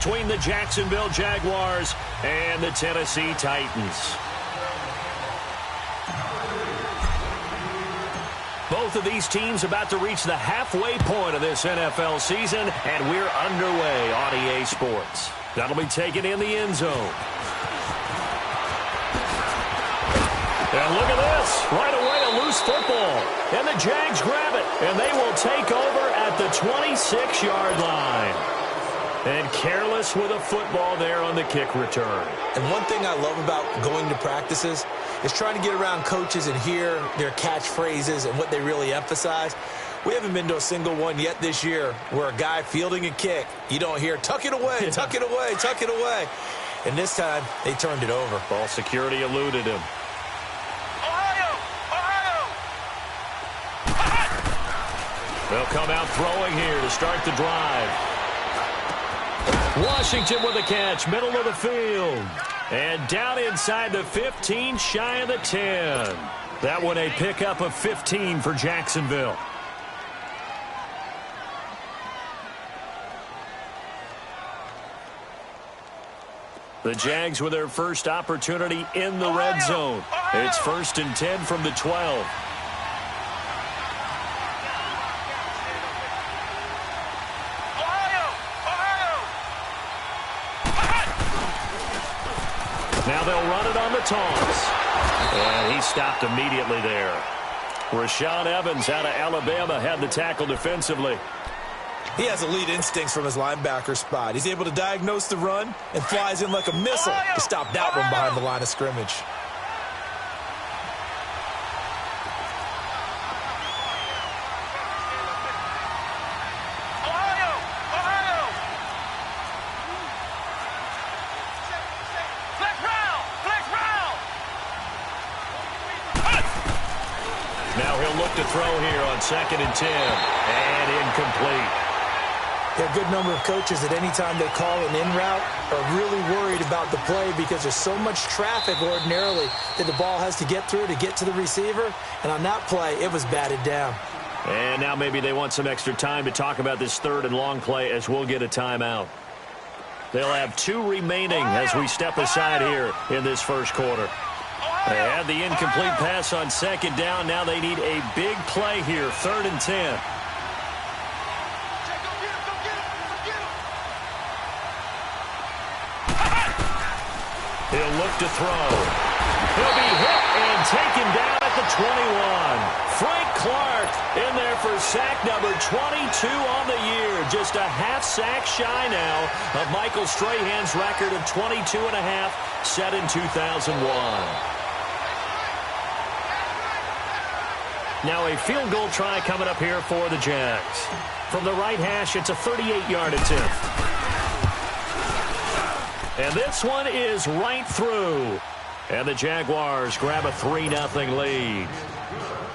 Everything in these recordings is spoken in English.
between the Jacksonville Jaguars and the Tennessee Titans. Both of these teams about to reach the halfway point of this NFL season, and we're underway on EA Sports. That'll be taken in the end zone. And look at this. Right away, a loose football. And the Jags grab it, and they will take over at the 26-yard line. And careless with a football there on the kick return. And one thing I love about going to practices is trying to get around coaches and hear their catchphrases and what they really emphasize. We haven't been to a single one yet this year where a guy fielding a kick, you don't hear, tuck it away, tuck it away, tuck it away. And this time, they turned it over. Ball security eluded him. They'll come out throwing here to start the drive. Washington with a catch, middle of the field. And down inside the 15, shy of the 10. That one a pickup of 15 for Jacksonville. The Jags with their first opportunity in the red zone. It's 1st and 10 from the 12. Now they'll run it on the toss. And he stopped immediately there. Rashaan Evans out of Alabama had the tackle defensively. He has elite instincts from his linebacker spot. He's able to diagnose the run and flies in like a missile to stop that one behind the line of scrimmage. Now he'll look to throw here on 2nd and 10. And incomplete. There are a good number of coaches at any time they call an in route are really worried about the play because there's so much traffic ordinarily that the ball has to get through to get to the receiver. And on that play, it was batted down. And now maybe they want some extra time to talk about this 3rd and long play as we'll get a timeout. They'll have 2 remaining as we step aside here in this first quarter. They had the incomplete pass on 2nd down. Now they need a big play here, 3rd and 10. He'll look to throw. He'll be hit and taken down at the 21. Frank Clark in there for sack number 22 on the year. Just a half sack shy now of Michael Strahan's record of 22 and a half set in 2001. Now a field goal try coming up here for the Jags. From the right hash, it's a 38-yard attempt. And this one is right through. And the Jaguars grab a 3-0 lead.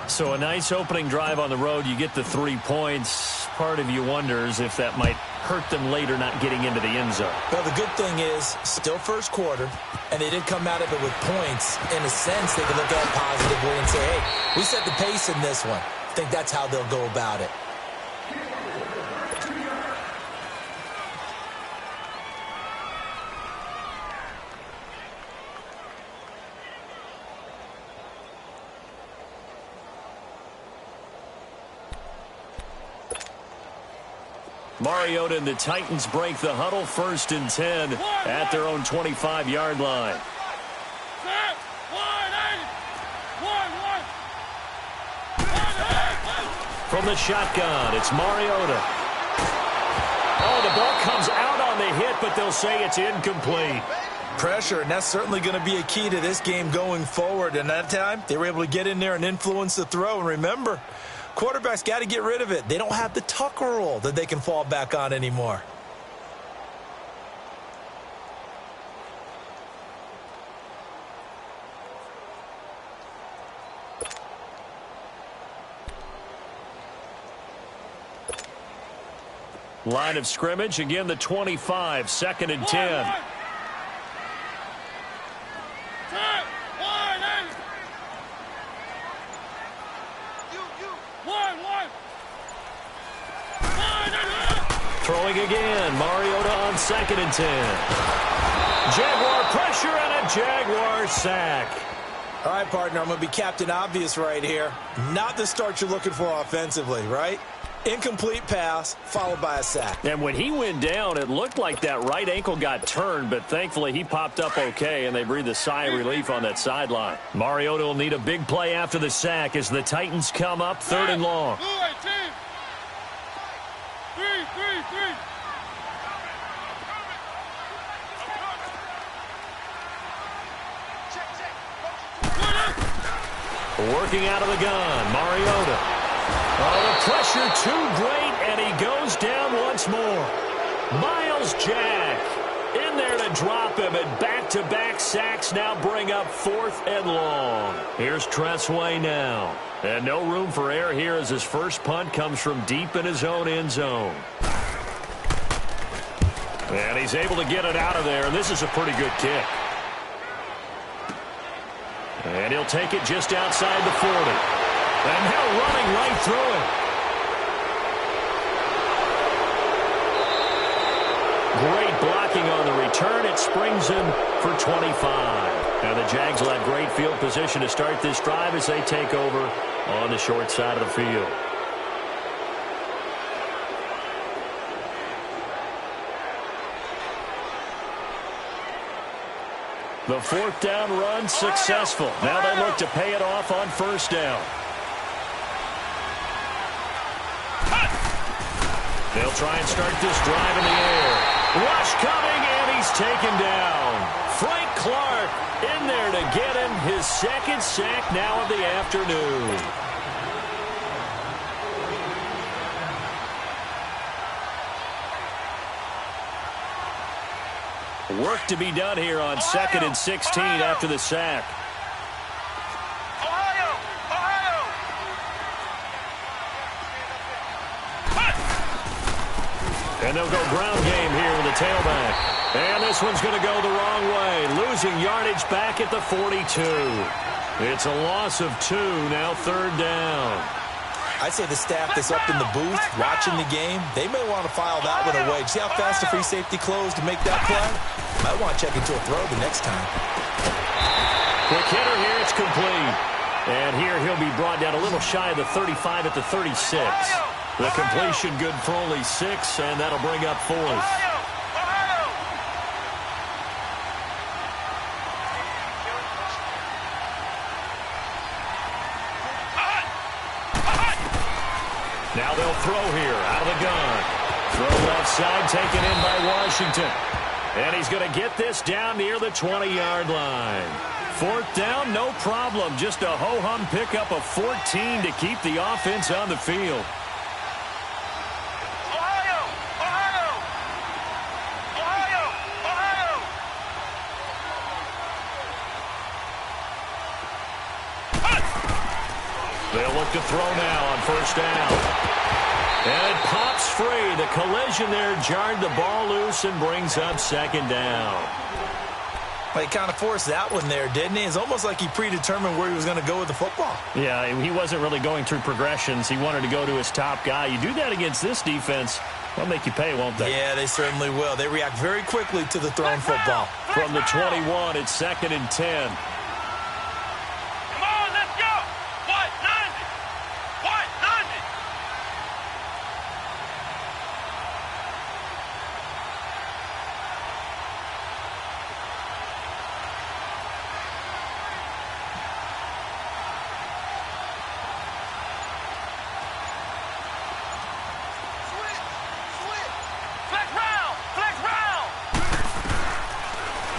So a nice opening drive on the road. You get the 3 points. Part of you wonders if that might hurt them later not getting into the end zone. Well, the good thing is, still first quarter, and they did come out of it with points. In a sense, they can look at it positively and say, hey, we set the pace in this one. I think that's how they'll go about it. Mariota and the Titans break the huddle, 1st and 10 at their own 25-yard line. From the shotgun, it's Mariota. Oh, the ball comes out on the hit, but they'll say it's incomplete. Pressure, and that's certainly going to be a key to this game going forward. And that time, they were able to get in there and influence the throw. And remember, quarterbacks got to get rid of it. They don't have the Tucker rule that they can fall back on anymore. Line of scrimmage, again the 25, 2nd and 10. Throwing again. Mariota on 2nd and 10. Jaguar pressure and a Jaguar sack. All right, partner, I'm going to be Captain Obvious right here. Not the start you're looking for offensively, right? Incomplete pass, followed by a sack. And when he went down, it looked like that right ankle got turned, but thankfully he popped up okay, and they breathed a sigh of relief on that sideline. Mariota will need a big play after the sack as the Titans come up 3rd and long. Working out of the gun, Mariota. Oh, the pressure too great, and he goes down once more. Miles Jack in there to drop him, and back-to-back sacks now bring up 4th and long. Here's Tressway now. And no room for error here as his first punt comes from deep in his own end zone. And he's able to get it out of there, and this is a pretty good kick. And he'll take it just outside the 40. And now running right through it. Great blocking on the return. It springs him for 25. Now the Jags will have great field position to start this drive as they take over on the short side of the field. The 4th down run successful. Now they look to pay it off on 1st down. They'll try and start this drive in the air. Rush coming, and he's taken down. Frank Clark in there to get him his 2nd sack now of the afternoon. Work to be done here on 2nd and 16 after the sack. And they'll go ground game here with the tailback. And this one's going to go the wrong way. Losing yardage back at the 42. It's a loss of 2, now 3rd down. I'd say the staff that's up in the booth watching the game, they may want to file that one away. See how fast the free safety closed to make that play? Might want to check into a throw the next time. Quick hitter here, it's complete. And here he'll be brought down a little shy of the 35 at the 36. The completion good for only 6, and that'll bring up 4th. Now they'll throw here out of the gun. Throw left side taken in by Washington. And he's going to get this down near the 20-yard line. 4th down, no problem. Just a ho-hum pickup of 14 to keep the offense on the field. They'll look to throw now on 1st down. And it pops free. The collision there jarred the ball loose and brings up 2nd down. Well, he kind of forced that one there, didn't he? It's almost like he predetermined where he was going to go with the football. Yeah, he wasn't really going through progressions. He wanted to go to his top guy. You do that against this defense, they'll make you pay, won't they? Yeah, they certainly will. They react very quickly to the thrown football. From the 21, it's 2nd and 10.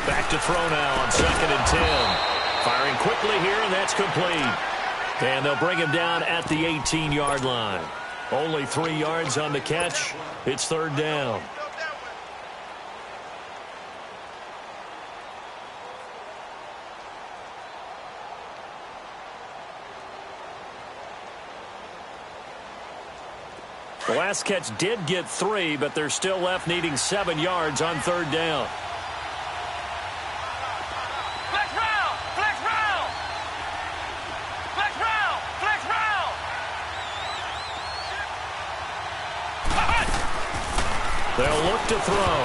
Back to throw now on 2nd and 10. Firing quickly here, and that's complete. And they'll bring him down at the 18-yard line. Only 3 yards on the catch. It's 3rd down. The last catch did get 3, but they're still left needing 7 yards on 3rd down. They'll look to throw.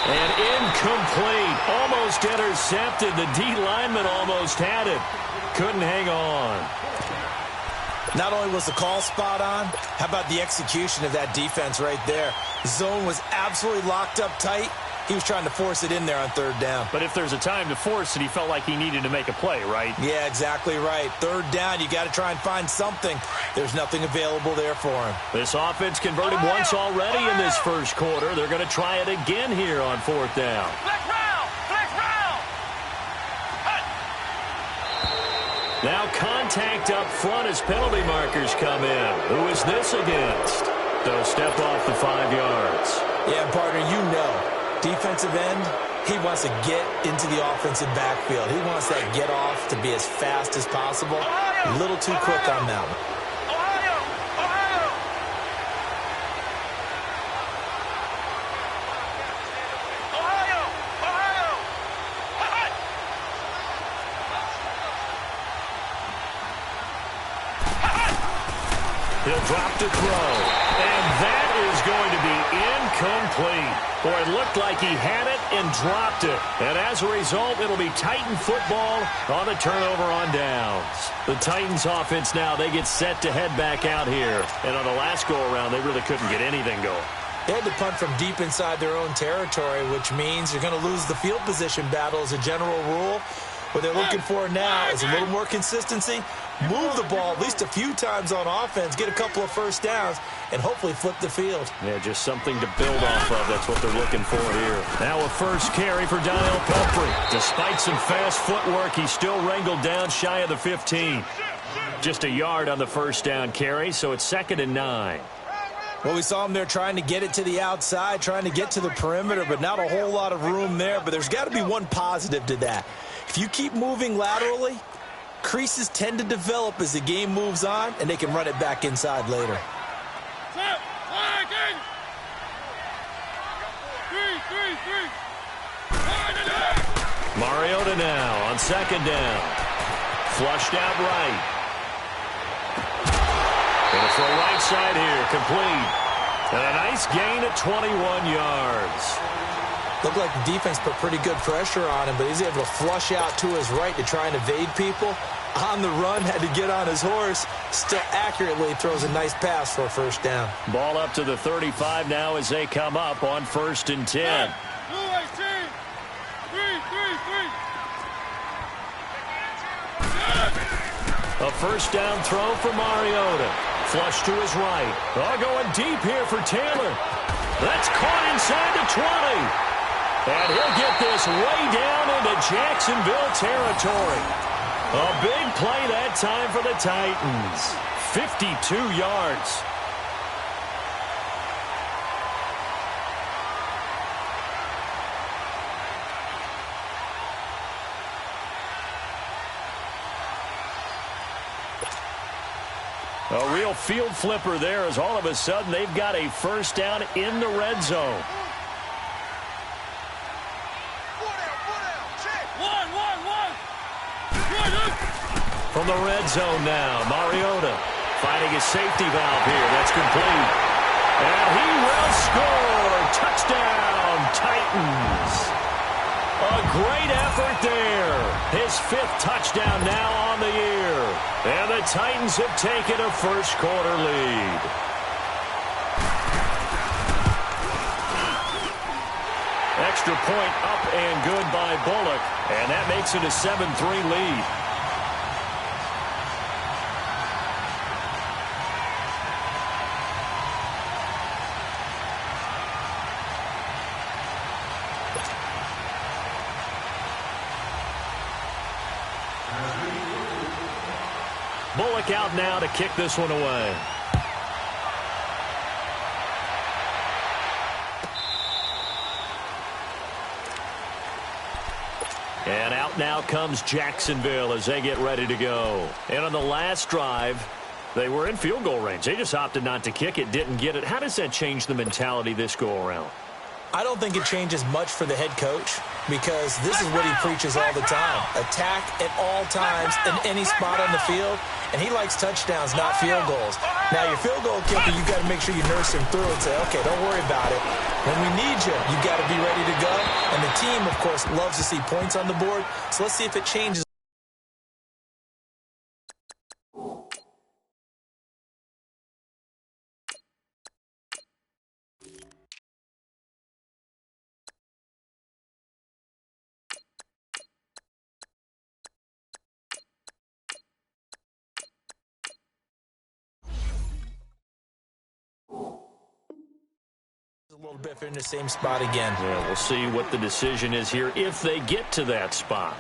And incomplete. Almost intercepted. The D lineman almost had it. Couldn't hang on. Not only was the call spot on, how about the execution of that defense right there? The zone was absolutely locked up tight. He was trying to force it in there on third down. But if there's a time to force it, he felt like he needed to make a play, right? Yeah, exactly right. Third down, you got to try and find something. There's nothing available there for him. This offense converted once already in this first quarter. They're going to try it again here on fourth down. Flex round! Flex round! Now contact up front as penalty markers come in. Who is this against? They'll step off the 5 yards. Yeah, partner, you know. Defensive end, he wants to get into the offensive backfield. He wants that get off to be as fast as possible. A little too quick on that one. He'll drop to throw. And that is going to be incomplete. Boy, it looked like he had it and dropped it. And as a result, it'll be Titan football on the turnover on downs. The Titans offense now, they get set to head back out here. And on the last go-around, they really couldn't get anything going. They had to punt from deep inside their own territory, which means you're going to lose the field position battle as a general rule. What they're looking for now is a little more consistency, move the ball at least a few times on offense, get a couple of first downs, and hopefully flip the field. Yeah, just something to build off of. That's what they're looking for here. Now a first carry for Daniel Pumphrey. Despite some fast footwork, he's still wrangled down shy of the 15. Just a yard on the first down carry, so it's 2nd and 9. Well, we saw him there trying to get it to the outside, trying to get to the perimeter, but not a whole lot of room there. But there's got to be one positive to that. If you keep moving laterally, creases tend to develop as the game moves on, and they can run it back inside later. Mariota now on 2nd down. Flushed out right. Going to throw right side here, complete. And a nice gain at 21 yards. Looked like the defense put pretty good pressure on him, but he's able to flush out to his right to try and evade people. On the run, had to get on his horse. Still accurately throws a nice pass for a first down. Ball up to the 35 now as they come up on 1st and 10. A first down throw for Mariota. Flush to his right. Oh, going deep here for Taylor. That's caught inside the 20. And he'll get this way down into Jacksonville territory. A big play that time for the Titans. 52 yards. A real field flipper there as all of a sudden they've got a first down in the red zone. From the red zone now, Mariota finding his safety valve here. That's complete. And he will score. Touchdown, Titans. A great effort there. His 5th touchdown now on the year. And the Titans have taken a first quarter lead. Extra point up and good by Bullock. And that makes it a 7-3 lead. Bullock out now to kick this one away. And out now comes Jacksonville as they get ready to go. And on the last drive, they were in field goal range. They just opted not to kick it, didn't get it. How does that change the mentality this go-around? I don't think it changes much for the head coach because this is what he preaches all the time. Attack at all times in any spot on the field, and he likes touchdowns, not field goals. Now, your field goal kicker, you got to make sure you nurse him through and say, okay, don't worry about it. When we need you, you got to be ready to go. And the team, of course, loves to see points on the board. So let's see if it changes. A little bit if they're in the same spot again. Yeah, we'll see what the decision is here if they get to that spot.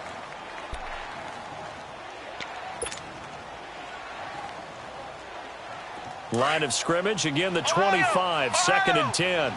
Line of scrimmage, again the 25, second and 10.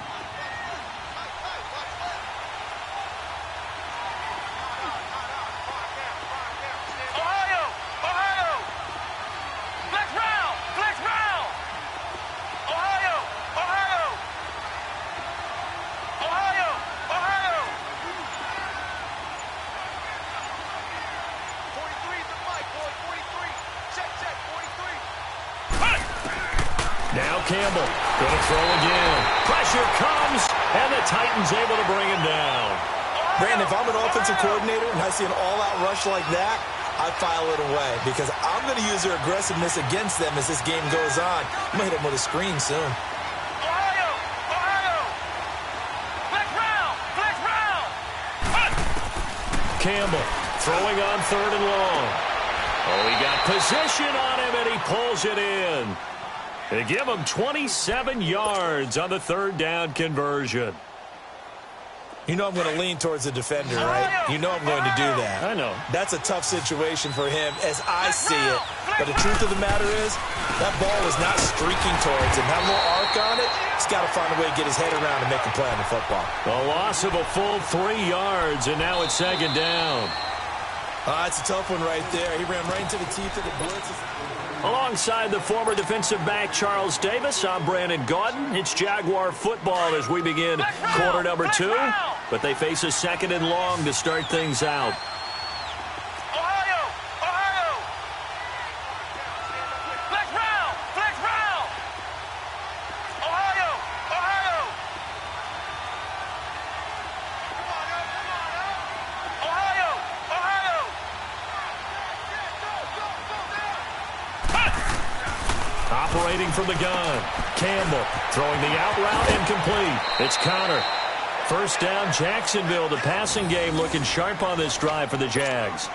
Campbell going to throw again. Pressure comes, and the Titans able to bring him down. Brandon, if I'm an offensive coordinator and I see an all-out rush like that, I file it away because I'm going to use their aggressiveness against them as this game goes on. I'm going to hit them with a screen soon. Ohio! Flex round! Campbell throwing on third and long. Oh, he got position on him, and he pulls it in. They give him 27 yards on the third down conversion. You know I'm going to lean towards the defender, right? You know I'm going to do that. I know. That's a tough situation for him as I see it. But the truth of the matter is, that ball was not streaking towards him. Had a little arc on it. He's got to find a way to get his head around and make a play on the football. A loss of a full 3 yards, and now it's second down. It's a tough one right there. He ran right into the teeth of the blitz. Alongside the former defensive back Charles Davis, I'm Brandon Gaudin. It's Jaguar football as we begin quarter number 2. But they face a second and long to start things out. Operating from the gun. Campbell throwing the out route incomplete. It's Connor. First down, Jacksonville. The passing game looking sharp on this drive for the Jags.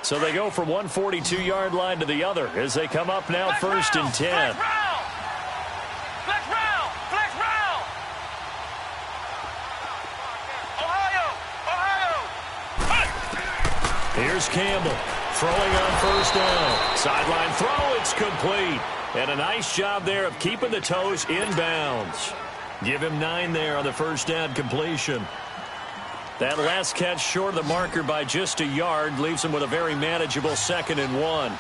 So they go from one 42-yard line to the other as they come up now first and 10. Here's Campbell throwing on first down. Sideline throw, it's complete. And a nice job there of keeping the toes inbounds. Give him 9 there on the first down completion. That last catch short of the marker by just a yard leaves him with a very manageable second and 1.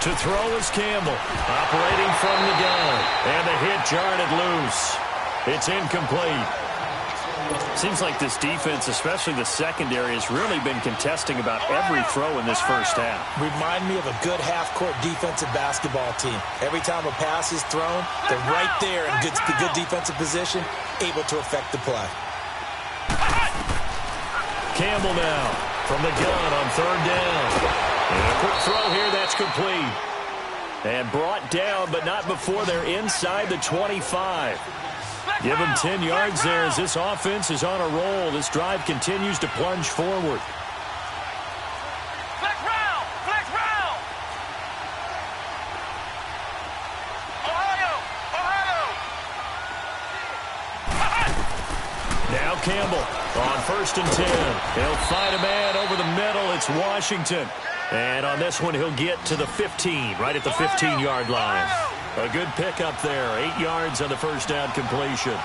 To throw is Campbell, operating from the gun. And the hit jarred it loose. It's incomplete. Seems like this defense, especially the secondary, has really been contesting about every throw in this first half. Remind me of a good half-court defensive basketball team. Every time a pass is thrown, they're right there in good defensive position, able to affect the play. Campbell now from the gun on third down. And a quick throw here, that's complete. And brought down, but not before they're inside the 25. Give him 10 yards there as this offense is on a roll. This drive continues to plunge forward. Flex round! Ohio! Now Campbell on first and 10. He'll find a man over the middle. It's Washington. And on this one, he'll get to the 15, right at the 15-yard line. A good pickup there. 8 yards on the first down completion.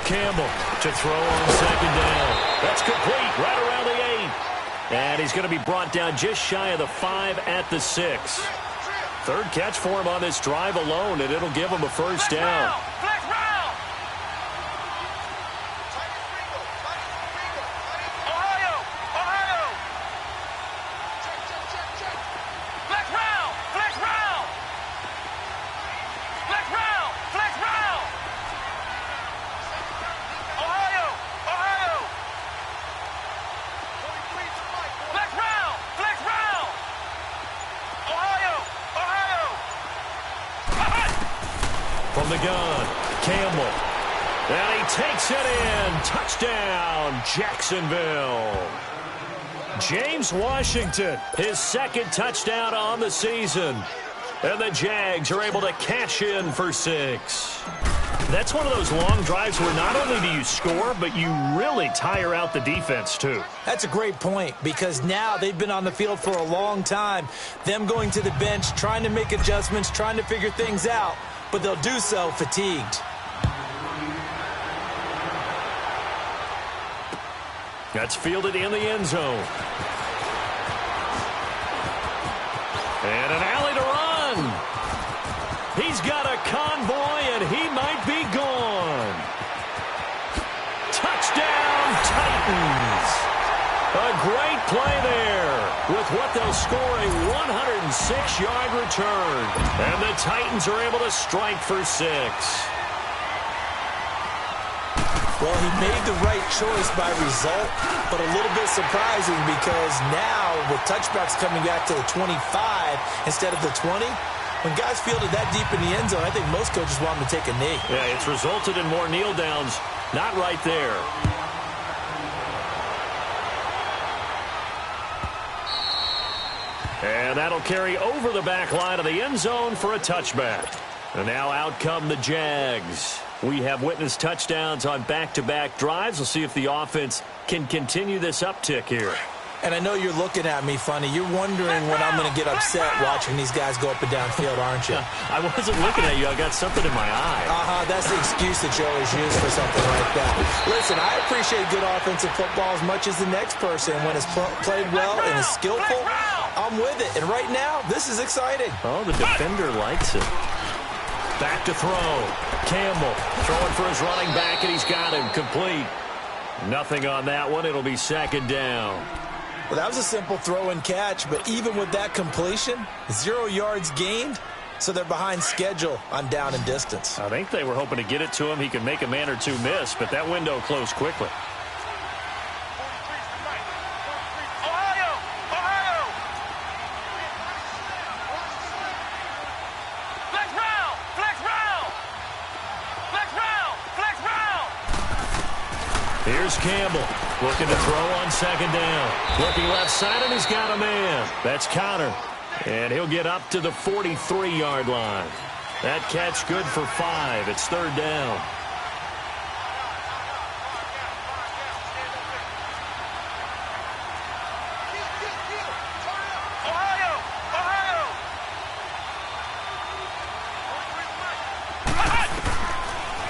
Campbell to throw on second down. That's complete right around the 8. And he's going to be brought down just shy of the 5 at the 6. Third catch for him on this drive alone, and it'll give him a first down. Flex round. Ohio. Ohio. Flex round. Flex round. Flex round. Flex round. Ohio. Ohio. Flex round. Flex round. Ohio. Ohio. From the gun, Campbell. And he takes it in. Touchdown, Jacksonville. James Washington, his second touchdown on the season. And the Jags are able to cash in for 6. That's one of those long drives where not only do you score, but you really tire out the defense, too. That's a great point, because now they've been on the field for a long time. Them going to the bench, trying to make adjustments, trying to figure things out, but they'll do so fatigued. That's fielded in the end zone. And an alley to run. He's got a convoy, and he might be gone. Touchdown, Titans. A great play there with what they'll score a 106-yard return. And the Titans are able to strike for 6. Well, he made the right choice by result, but a little bit surprising because now with touchbacks coming back to the 25 instead of the 20, when guys fielded that deep in the end zone, I think most coaches want them to take a knee. Yeah, it's resulted in more kneel downs. Not right there. And that'll carry over the back line of the end zone for a touchback. And now out come the Jags. We have witnessed touchdowns on back-to-back drives. We'll see if the offense can continue this uptick here. And I know you're looking at me funny. You're wondering when I'm going to get upset watching these guys go up and down field, aren't you? I wasn't looking at you. I got something in my eye. That's the excuse that you always use for something like that. Listen, I appreciate good offensive football as much as the next person. When it's played well and is skillful, I'm with it. And right now, this is exciting. Oh, the defender likes it. Back to throw. Campbell throwing for his running back, and he's got him complete. Nothing on that one. It'll be second down. Well, that was a simple throw and catch, but even with that completion, 0 yards gained, so they're behind schedule on down and distance. I think they were hoping to get it to him. He could make a man or two miss, but that window closed quickly. Ohio. Ohio. Flex round. Flex round. Flex round. Flex round. Here's Campbell looking to throw on second down. Looking left side, and he's got a man. That's Connor. And he'll get up to the 43-yard line. That catch good for 5. It's third down. Ohio. Ohio.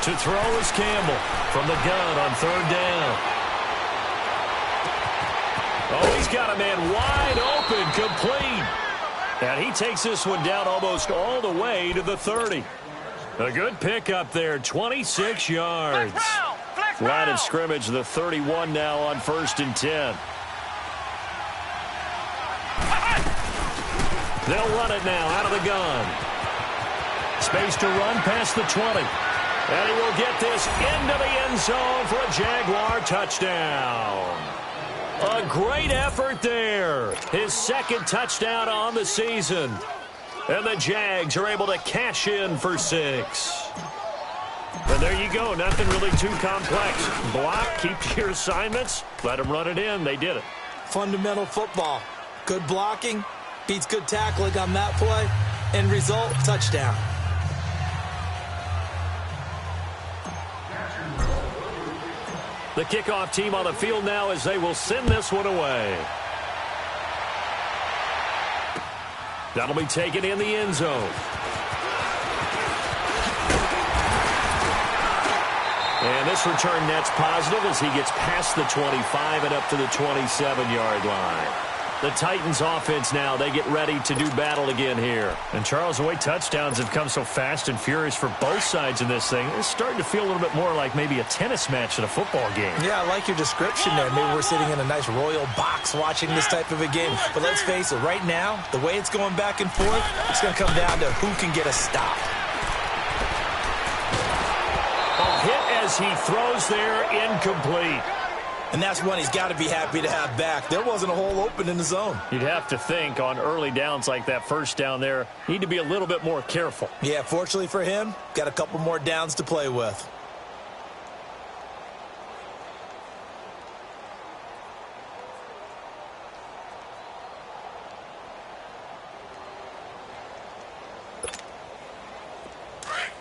To throw is Campbell from the gun on third down. Oh, he's got a man wide open, complete. And he takes this one down almost all the way to the 30. A good pickup there, 26 yards. Line of scrimmage, the 31 now on 1st and 10. They'll run it now out of the gun. Space to run past the 20. And he will get this into the end zone for a Jaguar touchdown. A great effort there. His second touchdown on the season. And the Jags are able to cash in for 6. And there you go. Nothing really too complex. Block, keep to your assignments. Let them run it in. They did it. Fundamental football. Good blocking beats good tackling on that play. End result, touchdown. The kickoff team on the field now as they will send this one away. That'll be taken in the end zone. And this return net's positive as he gets past the 25 and up to the 27-yard line. The Titans offense now, they get ready to do battle again here. And Charles, the way touchdowns have come so fast and furious for both sides in this thing, it's starting to feel a little bit more like maybe a tennis match in a football game. Yeah, I like your description there. Maybe we're sitting in a nice royal box watching this type of a game. But let's face it, right now, the way it's going back and forth, it's going to come down to who can get a stop. A hit as he throws there, incomplete. And that's one he's got to be happy to have back. There wasn't a hole open in the zone. You'd have to think on early downs like that first down there, need to be a little bit more careful. Yeah, fortunately for him, got a couple more downs to play with.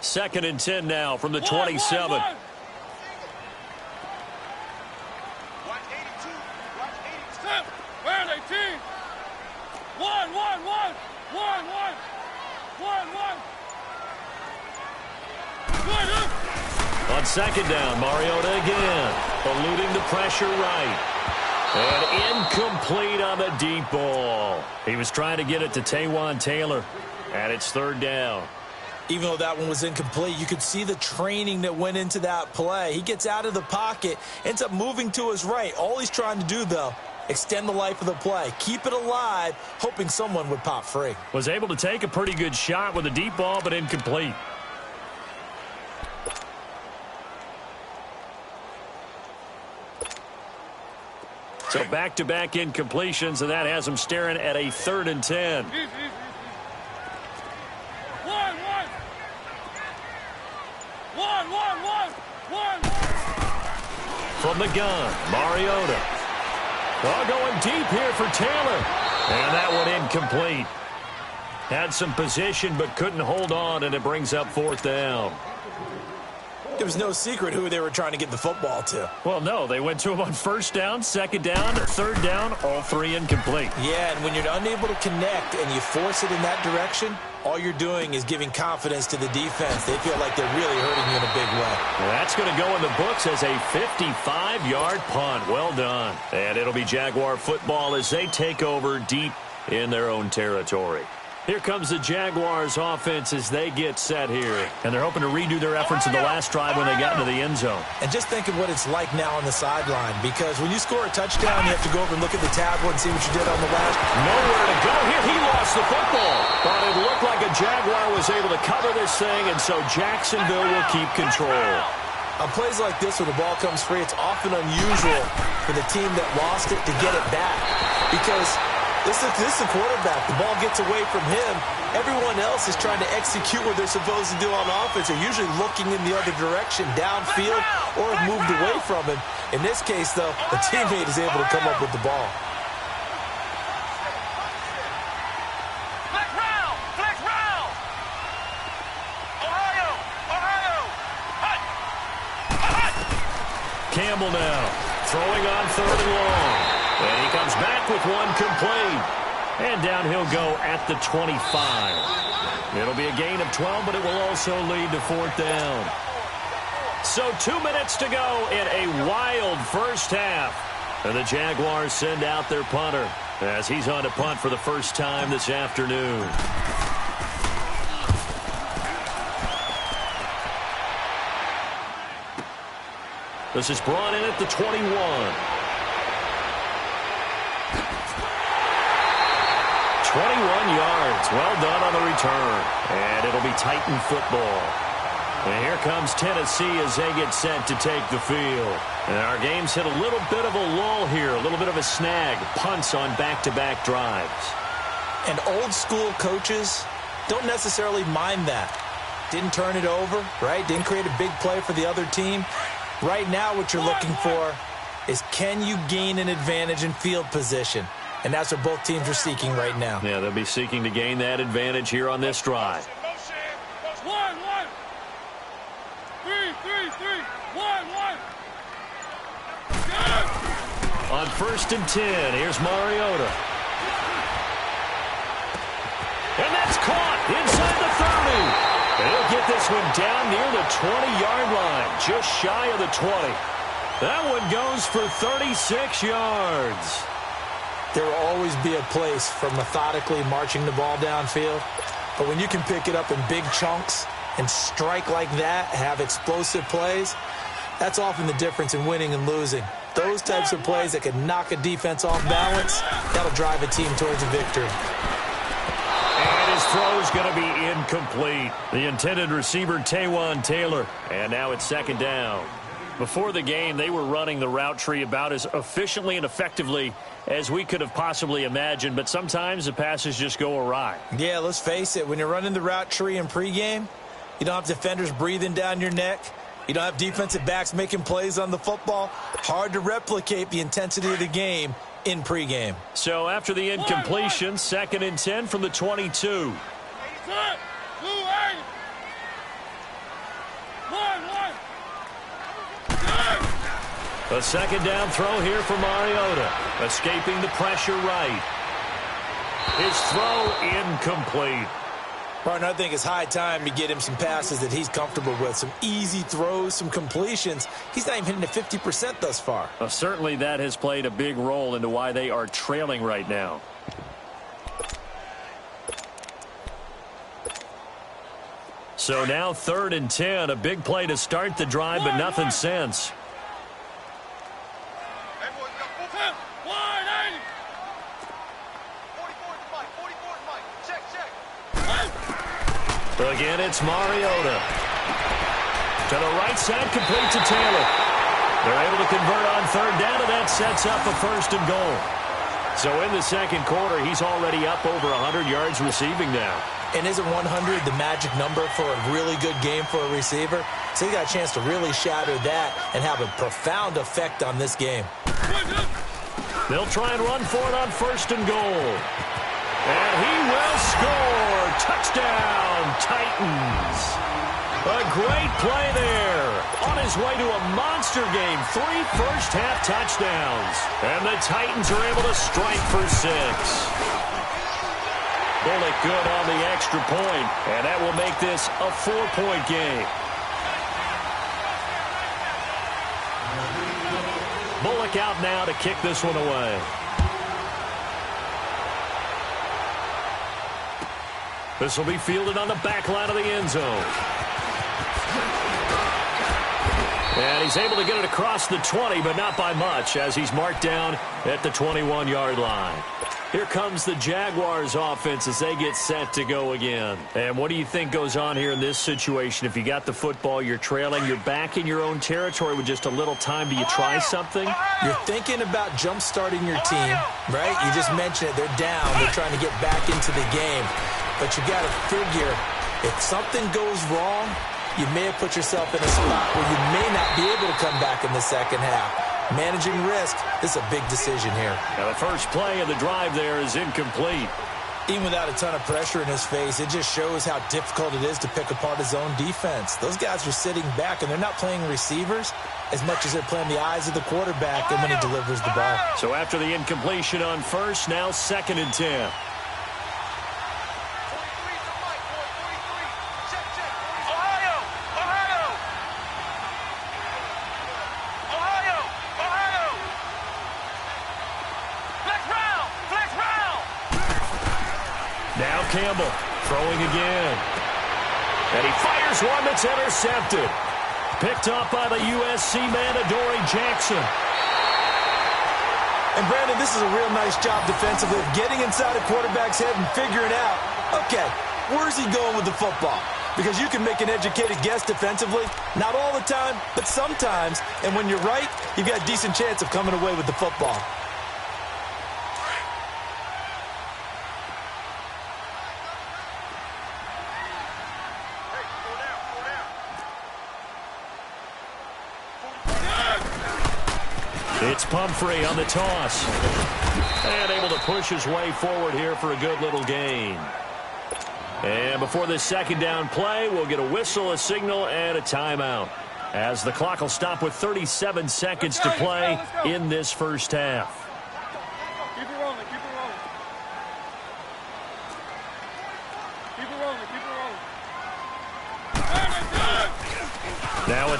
Second and 10 now from the 27. On second down, Mariota again, eluding the pressure right. And incomplete on the deep ball. He was trying to get it to Taywan Taylor, and it's third down. Even though that one was incomplete, you could see the training that went into that play. He gets out of the pocket, ends up moving to his right. All he's trying to do, though, extend the life of the play, keep it alive, hoping someone would pop free. Was able to take a pretty good shot with a deep ball, but incomplete. So back-to-back incompletions, and that has him staring at a 3rd and 10. From the gun, Mariota. Oh, going deep here for Taylor. And that one incomplete. Had some position but couldn't hold on, and it brings up 4th down. It was no secret who they were trying to get the football to. Well, no, they went to him on 1st down, 2nd down, 3rd down, all 3 incomplete. Yeah, and when you're unable to connect and you force it in that direction, all you're doing is giving confidence to the defense. They feel like they're really hurting you in a big way. Well, that's going to go in the books as a 55-yard punt. Well done. And it'll be Jaguar football as they take over deep in their own territory. Here comes the Jaguars offense as they get set here. And they're hoping to redo their efforts in the last drive when they got into the end zone. And just think of what it's like now on the sideline, because when you score a touchdown, you have to go over and look at the tablet and see what you did on the last. Nowhere to go here. He lost the football. But it looked like a Jaguar was able to cover this thing, and so Jacksonville will keep control. On plays like this where the ball comes free, it's often unusual for the team that lost it to get it back, because this is the quarterback. The ball gets away from him. Everyone else is trying to execute what they're supposed to do on offense. They're usually looking in the other direction, downfield, or have moved away from him. In this case, though, a teammate is able to come up with the ball. Flex round! Flex round! Ohio! Ohio! Hut! Hut! Campbell now throwing on 3rd and long. And he comes back with one complete. And down he'll go at the 25. It'll be a gain of 12, but it will also lead to 4th down. So 2 minutes to go in a wild first half. And the Jaguars send out their punter as he's on to punt for the first time this afternoon. This is brought in at the 21. 21 yards. Well done on the return. And it'll be Titan football. And here comes Tennessee as they get set to take the field. And our game's hit a little bit of a lull here, a little bit of a snag. Punts on back-to-back drives. And old-school coaches don't necessarily mind that. Didn't turn it over, right? Didn't create a big play for the other team. Right now what you're looking for is, can you gain an advantage in field position? And that's what both teams are seeking right now. Yeah, they'll be seeking to gain that advantage here on this drive. 1, 1. 3, 3, 1, 1. On 1st and 10, here's Mariota. And that's caught inside the 30. He'll get this one down near the 20-yard line, just shy of the 20. That one goes for 36 yards. There will always be a place for methodically marching the ball downfield. But when you can pick it up in big chunks and strike like that, have explosive plays, that's often the difference in winning and losing. Those types of plays that can knock a defense off balance, that'll drive a team towards a victory. And his throw's going to be incomplete. The intended receiver, Taywan Taylor. And now it's second down. Before the game, they were running the route tree about as efficiently and effectively as we could have possibly imagined, but sometimes the passes just go awry. Yeah, let's face it. When you're running the route tree in pregame, you don't have defenders breathing down your neck. You don't have defensive backs making plays on the football. Hard to replicate the intensity of the game in pregame. So after the incompletion, 2nd and 10 from the 22. A second down throw here for Mariota. Escaping the pressure right. His throw incomplete. Partner, I think it's high time to get him some passes that he's comfortable with. Some easy throws, some completions. He's not even hitting the 50% thus far. Well, certainly that has played a big role into why they are trailing right now. So now 3rd and 10. A big play to start the drive, but nothing since. Again, it's Mariota. To the right side, complete to Taylor. They're able to convert on 3rd down, and that sets up a 1st and goal. So in the 2nd quarter, he's already up over 100 yards receiving now. And isn't 100 the magic number for a really good game for a receiver? So he got a chance to really shatter that and have a profound effect on this game. They'll try and run for it on 1st and goal. And he will score. Touchdown, Titans. A great play there. On his way to a monster game. 3 first-half touchdowns. And the Titans are able to strike for 6. Bullock good on the extra point. And that will make this a 4-point game. Bullock out now to kick this one away. This will be fielded on the back line of the end zone. And he's able to get it across the 20, but not by much, as he's marked down at the 21-yard line. Here comes the Jaguars offense as they get set to go again. And what do you think goes on here in this situation? If you got the football, you're trailing, you're back in your own territory with just a little time. Do you try something? You're thinking about jump-starting your team, right? You just mentioned it. They're down. They're trying to get back into the game. But you got to figure, if something goes wrong, you may have put yourself in a spot where you may not be able to come back in the second half. Managing risk, this is a big decision here. Now the first play of the drive there is incomplete. Even without a ton of pressure in his face, it just shows how difficult it is to pick apart his own defense. Those guys are sitting back, and they're not playing receivers as much as they're playing the eyes of the quarterback and when he delivers the ball. So after the incompletion on 1st, now 2nd and 10. Campbell throwing again. And he fires one that's intercepted. Picked up by the USC man, Adoree Jackson. And, Brandon, this is a real nice job defensively of getting inside a quarterback's head and figuring out, okay, where's he going with the football? Because you can make an educated guess defensively. Not all the time, but sometimes. And when you're right, you've got a decent chance of coming away with the football. It's Pumphrey on the toss. And able to push his way forward here for a good little gain. And before this second down play, we'll get a whistle, a signal, and a timeout, as the clock will stop with 37 seconds to play in this first half. Keep it rolling, keep it rolling. Keep it rolling, keep it rolling.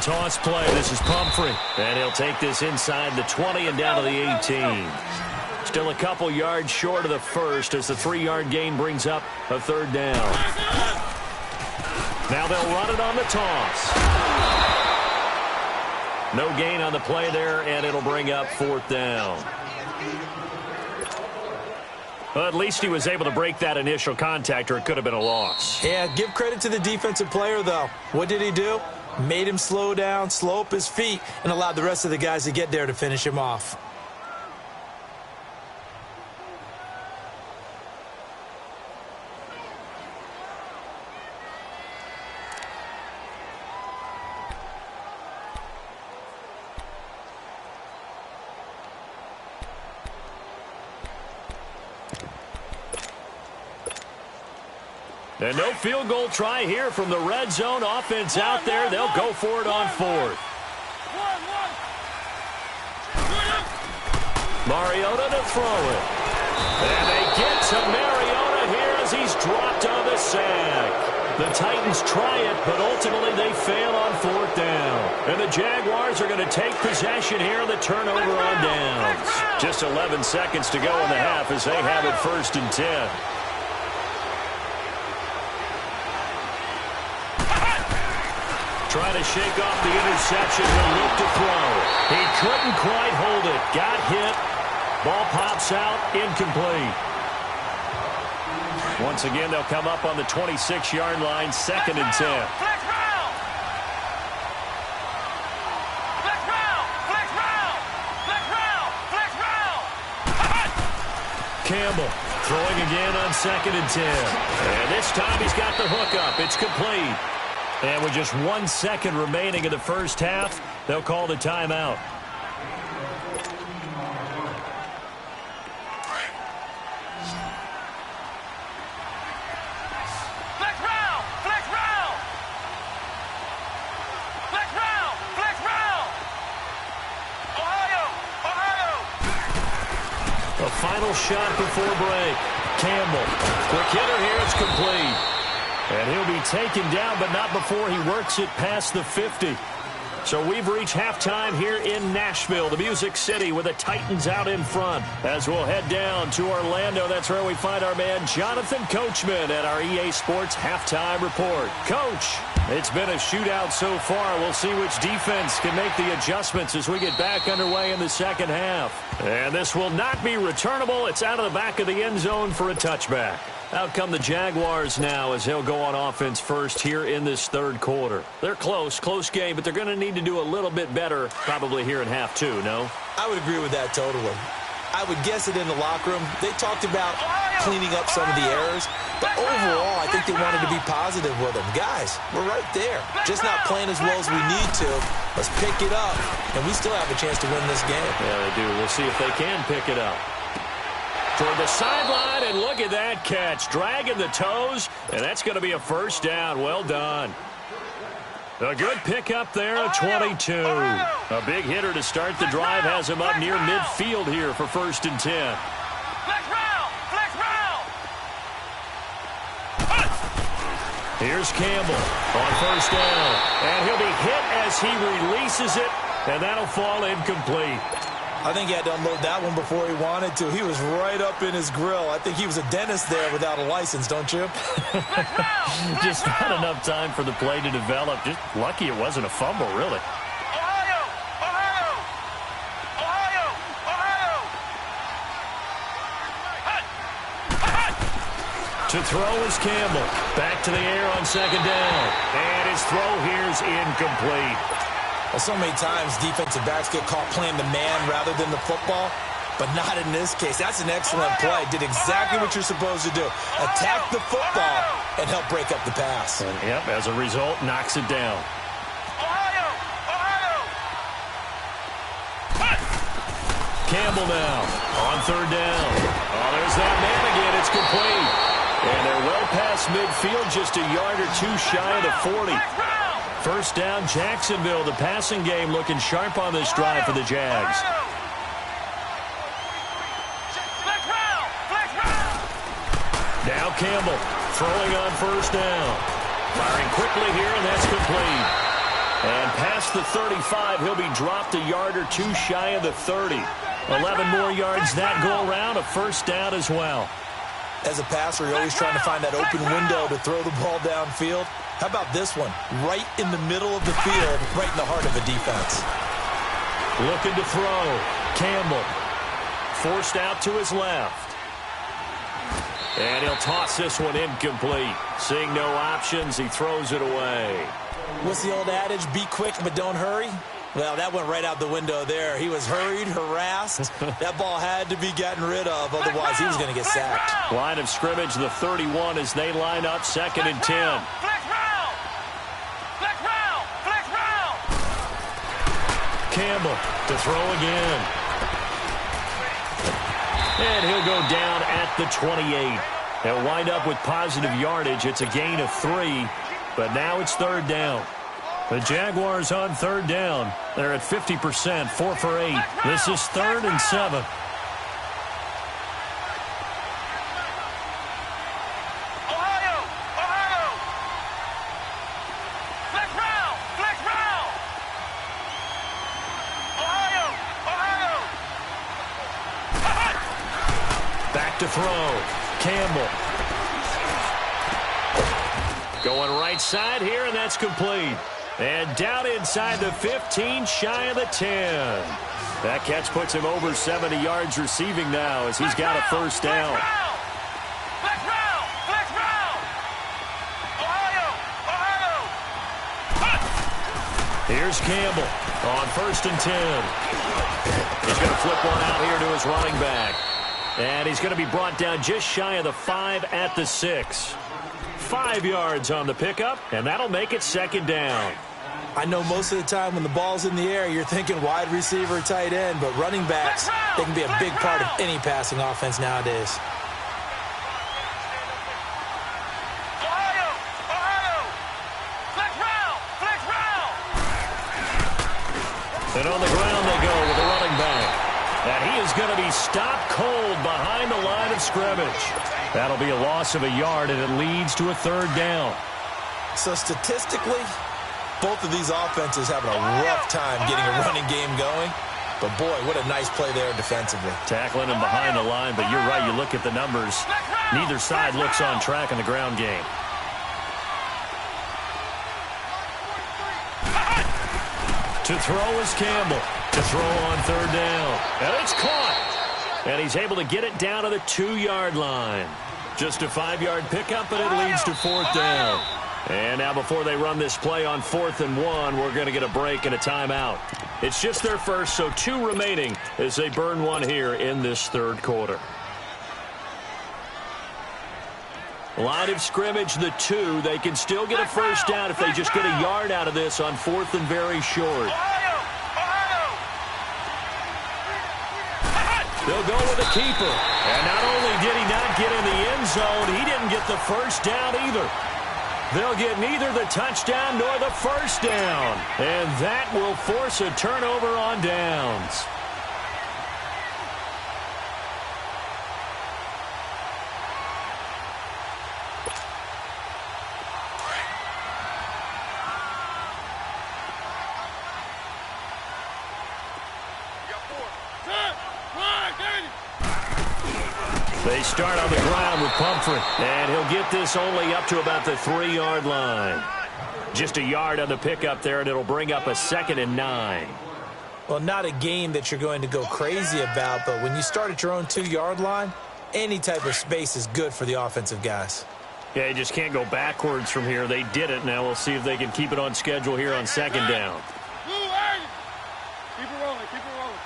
toss play. This is Pumphrey. And he'll take this inside the 20 and down to the 18. Still a couple yards short of the first as the 3-yard gain brings up a third down. Now they'll run it on the toss. No gain on the play there, and it'll bring up fourth down. Well, at least he was able to break that initial contact, or it could have been a loss. Yeah, give credit to the defensive player, though. What did he do? Made him slow down, slow up his feet, and allowed the rest of the guys to get there to finish him off. And no field goal try here from the red zone offense out there. They'll go for it on fourth. Mariota to throw it. And they get to Mariota here as he's dropped on the sack. The Titans try it, but ultimately they fail on fourth down. And the Jaguars are going to take possession here on the turnover on downs. Just 11 seconds to go in the half as they have it 1st and 10. Trying to shake off the interception. He'll look to throw. He couldn't quite hold it. Got hit. Ball pops out. Incomplete. Once again, they'll come up on the 26-yard line. 2nd and 10. Campbell throwing again on 2nd and 10. And this time he's got the hook up. It's complete. And with just 1 second remaining in the first half, they'll call the timeout. Flex round! Flex round! Flex round! Flex round! Ohio! Ohio! A final shot before break. Campbell. Quick hitter here. It's complete. And he'll be taken down, but not before he works it past the 50. So we've reached halftime here in Nashville, the Music City, with the Titans out in front. As we'll head down to Orlando, that's where we find our man Jonathan Coachman at our EA Sports Halftime Report. Coach, it's been a shootout so far. We'll see which defense can make the adjustments as we get back underway in the second half. And this will not be returnable. It's out of the back of the end zone for a touchback. Out come the Jaguars now as they'll go on offense first here in this third quarter. They're close game, but they're going to need to do a little bit better probably here in half two, no? I would agree with that totally. I would guess it in the locker room. They talked about cleaning up some of the errors, but overall I think they wanted to be positive with them. Guys, we're right there. Just not playing as well as we need to. Let's pick it up, and we still have a chance to win this game. Yeah, they do. We'll see if they can pick it up. Toward the sideline, and look at that catch. Dragging the toes, and that's going to be a first down. Well done. A good pickup there at 22. A big hitter to start the drive has him up near midfield here for 1st and 10. Flex round! Flex round! Here's Campbell on 1st down. And he'll be hit as he releases it, and that'll fall incomplete. I think he had to unload that one before he wanted to. He was right up in his grill. I think he was a dentist there without a license, don't you? Just not enough time for the play to develop. Just lucky it wasn't a fumble, really. Ohio! Ohio! Ohio! Ohio! To throw is Campbell. Back to the air on 2nd down. And his throw here's incomplete. Well, so many times defensive backs get caught playing the man rather than the football, but not in this case. That's an excellent play. Did exactly what you're supposed to do. Attack the football and help break up the pass. And, yep, as a result, knocks it down. Ohio! Ohio! Campbell now on 3rd down. Oh, there's that man again. It's complete. And they're well past midfield, just a yard or two shy of the 40. First down, Jacksonville. The passing game looking sharp on this drive for the Jags. Now Campbell throwing on 1st down. Firing quickly here, and that's complete. And past the 35, he'll be dropped a yard or two shy of the 30. 11 more yards that go around, a first down as well. As a passer, you're always trying to find that open window to throw the ball downfield. How about this one? Right in the middle of the field, right in the heart of the defense. Looking to throw. Campbell. Forced out to his left. And he'll toss this one incomplete. Seeing no options, he throws it away. What's the old adage? Be quick, but don't hurry. Well, that went right out the window there. He was hurried, harassed. That ball had to be gotten rid of, otherwise he was going to get sacked. Line of scrimmage, the 31 as they line up, 2nd and 10. Flex round! Flex round! Flex round! Campbell to throw again. And he'll go down at the 28. They'll wind up with positive yardage. It's a gain of 3, but now it's 3rd down. The Jaguars on 3rd down. They're at 50%, 4 for 8. This is 3rd and 7. Ohio! Ohio! Flex round! Flex round! Ohio! Ohio! Back to throw. Campbell. Going right side here, and that's complete. And down inside the 15, shy of the 10. That catch puts him over 70 yards receiving now as he's got a first down. Flex round! Flex round! Ohio! Ohio! Here's Campbell on 1st and 10. He's going to flip one out here to his running back. And he's going to be brought down just shy of the 5 at the 6. 5 yards on the pickup, and that'll make it 2nd down. I know most of the time when the ball's in the air, you're thinking wide receiver, tight end, but running backs, they can be a big part of any passing offense nowadays. Ohio! Ohio! Flex round! Flex round! And on the ground they go with the running back. And he is going to be stopped cold behind the line of scrimmage. That'll be a loss of a yard, and it leads to a 3rd down. So statistically, both of these offenses having a rough time getting a running game going. But, boy, what a nice play there defensively. Tackling him behind the line, but you're right, you look at the numbers. Neither side looks on track in the ground game. To throw is Campbell. To throw on 3rd down. And it's caught. And he's able to get it down to the 2-yard line. Just a 5-yard pickup, and it leads to 4th down. And now before they run this play on 4th and 1, we're going to get a break and a timeout. It's just their first, so 2 remaining as they burn one here in this 3rd quarter. Line of scrimmage, the 2. They can still get a first down if they just get a yard out of this on 4th and very short. They'll go with a keeper. And not only did he not get in the end zone, he didn't get the first down either. They'll get neither the touchdown nor the first down. And that will force a turnover on downs. They start on the ground with Pumphrey, and he'll get this only up to about the 3-yard line. Just a yard on the pickup there, and it'll bring up a 2nd and 9. Well, not a game that you're going to go crazy about, but when you start at your own 2-yard line, any type of space is good for the offensive guys. Yeah, you just can't go backwards from here. They did it. Now we'll see if they can keep it on schedule here on 2nd down. Keep it rolling, keep it rolling.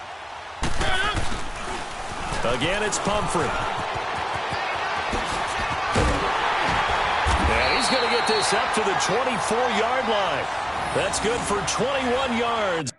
Again, it's Pumphrey. And he's going to get this up to the 24-yard line. That's good for 21 yards.